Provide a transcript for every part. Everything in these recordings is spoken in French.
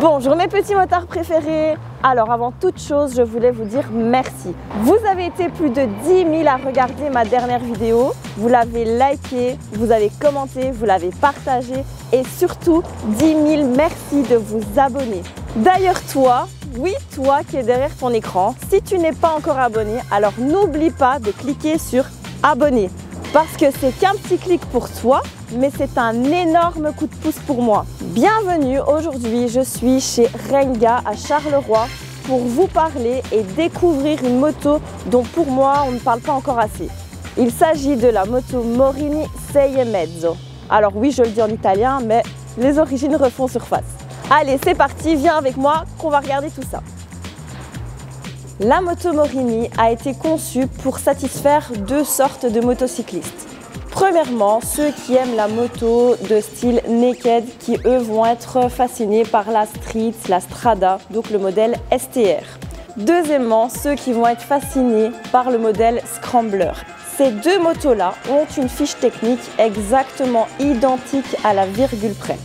Bonjour mes petits motards préférés. Alors avant toute chose, je voulais vous dire merci. Vous avez été plus de 10 000 à regarder ma dernière vidéo. Vous l'avez liké, vous avez commenté, vous l'avez partagé et surtout 10 000 merci de vous abonner. D'ailleurs toi, oui toi qui es derrière ton écran, si tu n'es pas encore abonné, alors n'oublie pas de cliquer sur abonner. Parce que c'est qu'un petit clic pour toi, mais c'est un énorme coup de pouce pour moi. Bienvenue, aujourd'hui je suis chez Renga à Charleroi pour vous parler et découvrir une moto dont pour moi on ne parle pas encore assez. Il s'agit de la moto Morini 6,5. Alors oui, je le dis en italien, mais les origines refont surface. Allez, c'est parti, viens avec moi qu'on va regarder tout ça. La moto Morini a été conçue pour satisfaire deux sortes de motocyclistes. Premièrement, ceux qui aiment la moto de style naked, qui eux vont être fascinés par la street, la strada, donc le modèle STR. Deuxièmement, ceux qui vont être fascinés par le modèle scrambler. Ces deux motos-là ont une fiche technique exactement identique à la virgule près.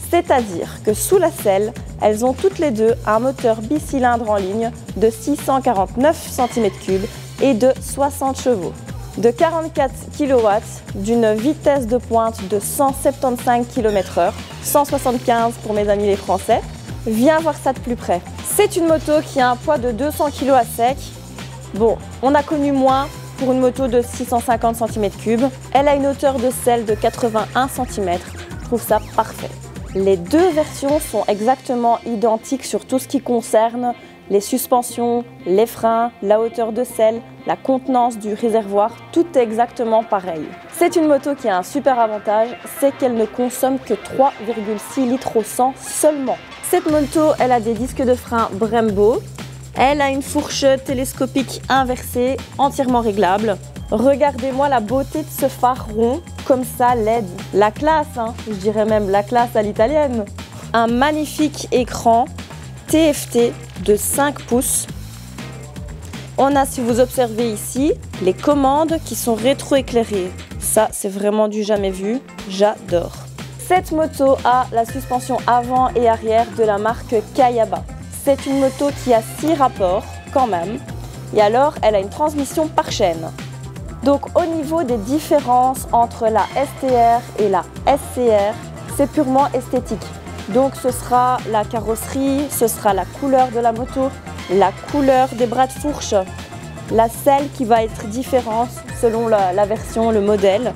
C'est-à-dire que sous la selle, elles ont toutes les deux un moteur bicylindre en ligne de 649 cm3 et de 60 chevaux, de 44 kW, d'une vitesse de pointe de 175 km/h, 175 pour mes amis les Français. Viens voir ça de plus près. C'est une moto qui a un poids de 200 kg à sec. Bon, on a connu moins pour une moto de 650 cm3. Elle a une hauteur de selle de 81 cm. Je trouve ça parfait. Les deux versions sont exactement identiques sur tout ce qui concerne les suspensions, les freins, la hauteur de selle, la contenance du réservoir, tout est exactement pareil. C'est une moto qui a un super avantage, c'est qu'elle ne consomme que 3,6 litres au 100 seulement. Cette moto, elle a des disques de frein Brembo, elle a une fourche télescopique inversée, entièrement réglable. Regardez-moi la beauté de ce phare rond, comme ça LED. La classe, je dirais même la classe à l'italienne. Un magnifique écran TFT de 5 pouces. On a, si vous observez ici, les commandes qui sont rétroéclairées. Ça, c'est vraiment du jamais vu. J'adore. Cette moto a la suspension avant et arrière de la marque Kayaba. C'est une moto qui a 6 rapports quand même. Et alors, elle a une transmission par chaîne. Donc au niveau des différences entre la STR et la SCR, c'est purement esthétique. Donc ce sera la carrosserie, ce sera la couleur de la moto, la couleur des bras de fourche, la selle qui va être différente selon la version, le modèle.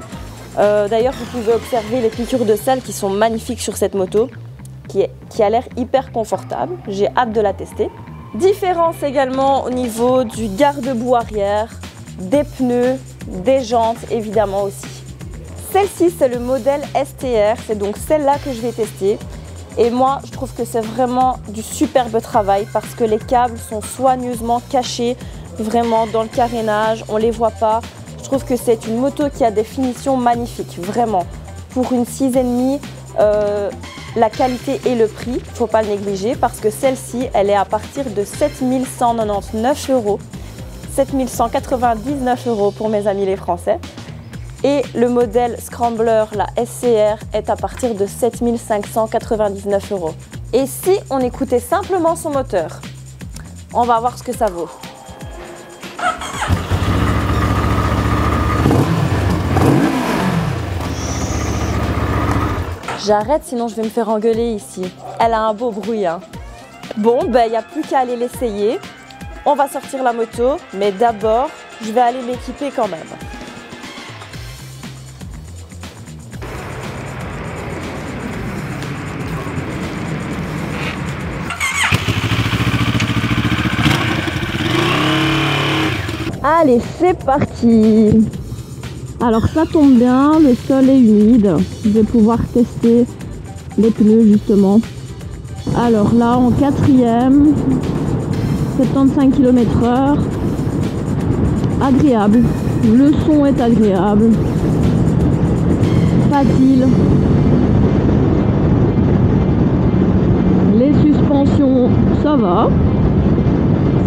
D'ailleurs, vous pouvez observer les piqûres de selle qui sont magnifiques sur cette moto, qui a l'air hyper confortable. J'ai hâte de la tester. Différence également au niveau du garde-boue arrière, des pneus, des jantes évidemment aussi. Celle-ci c'est le modèle STR, c'est donc celle-là que je vais tester. Et moi je trouve que c'est vraiment du superbe travail parce que les câbles sont soigneusement cachés, vraiment dans le carénage, on ne les voit pas. Je trouve que c'est une moto qui a des finitions magnifiques, vraiment. Pour une 6,5, la qualité et le prix, il ne faut pas le négliger parce que celle-ci, elle est à partir de 7 199 €. 7 199 € pour mes amis les Français. Et le modèle Scrambler, la SCR, est à partir de 7 599 €. Et si on écoutait simplement son moteur, on va voir ce que ça vaut. J'arrête, sinon je vais me faire engueuler ici. Elle a un beau bruit. Bon, il n'y a plus qu'à aller l'essayer. On va sortir la moto, mais d'abord, je vais aller m'équiper quand même. Allez, c'est parti! Alors ça tombe bien, le sol est humide. Je vais pouvoir tester les pneus justement. Alors là, en quatrième, 75 km/h, agréable, le son est agréable, facile, les suspensions ça va,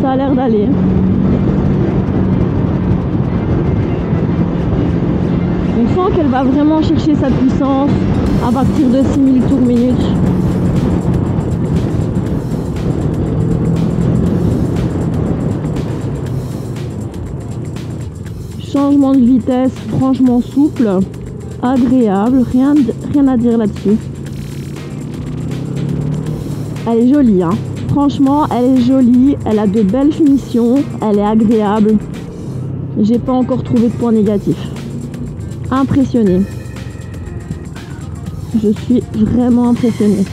ça a l'air d'aller. On sent qu'elle va vraiment chercher sa puissance à partir de 6000 tours minute. changement de vitesse franchement souple, agréable, rien à dire là-dessus. Elle est jolie, hein. Franchement, elle est jolie, elle a de belles finitions, elle est agréable. J'ai pas encore trouvé de point négatif. Impressionnée. Je suis vraiment impressionnée.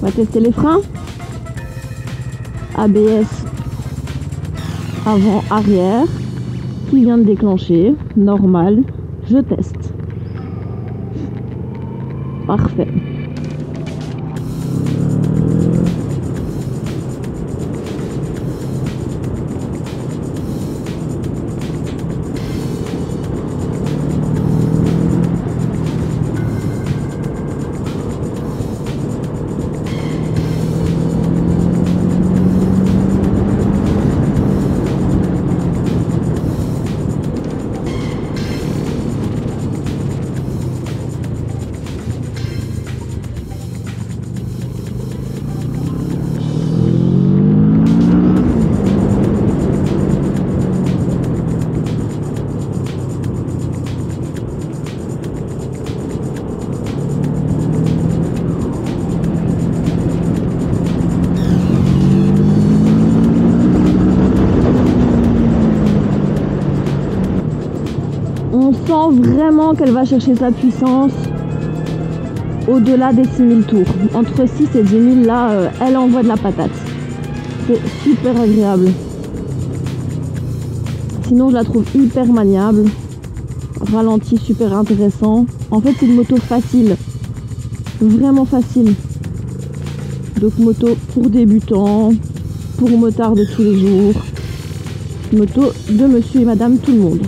On va tester les freins. ABS avant, arrière, qui vient de déclencher, normal, je teste. Parfait. On sent vraiment qu'elle va chercher sa puissance au-delà des 6000 tours. Entre 6 et 10 000, là, elle envoie de la patate. C'est super agréable. Sinon, je la trouve hyper maniable. Ralenti super intéressant. En fait, c'est une moto facile. Vraiment facile. Donc, moto pour débutants, pour motards de tous les jours. Moto de monsieur et madame tout le monde.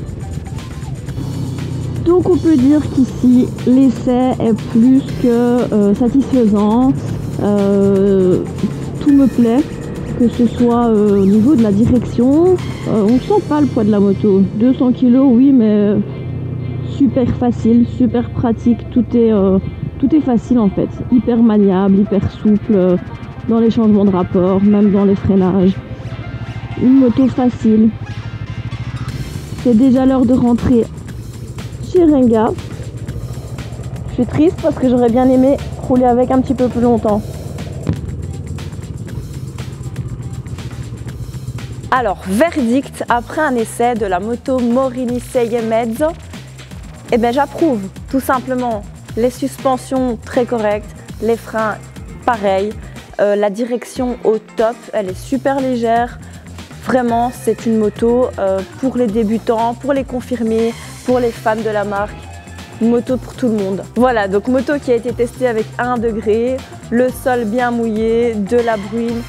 Donc on peut dire qu'ici l'essai est plus que satisfaisant, tout me plaît, que ce soit au niveau de la direction, on ne sent pas le poids de la moto, 200 kg oui mais super facile, super pratique, tout est facile en fait, hyper maniable, hyper souple dans les changements de rapport, même dans les freinages, une moto facile. C'est déjà l'heure de rentrer Renga. Je suis triste parce que j'aurais bien aimé rouler avec un petit peu plus longtemps. Alors, verdict après un essai de la moto Morini Seie Mezzo. Eh bien, j'approuve tout simplement. Les suspensions très correctes, les freins pareil, la direction au top, elle est super légère. Vraiment, c'est une moto pour les débutants, pour les confirmés, pour les fans de la marque, une moto pour tout le monde. Voilà, donc moto qui a été testée avec 1 degré, le sol bien mouillé, de la bruine.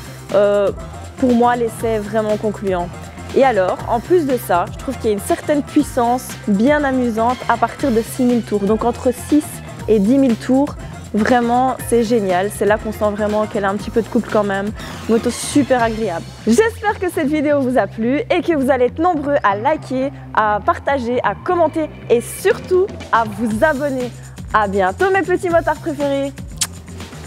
Pour moi, l'essai est vraiment concluant. Et alors, en plus de ça, je trouve qu'il y a une certaine puissance bien amusante à partir de 6000 tours. Donc entre 6 et 10 000 tours, vraiment, c'est génial. C'est là qu'on sent vraiment qu'elle a un petit peu de couple quand même. Moto super agréable. J'espère que cette vidéo vous a plu et que vous allez être nombreux à liker, à partager, à commenter et surtout à vous abonner. À bientôt mes petits motards préférés.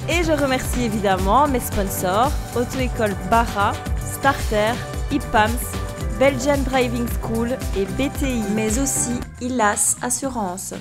Et je remercie évidemment mes sponsors, Auto-École Bara, Starter, IPAMS, Belgian Driving School et BTI, mais aussi ILAS Assurance.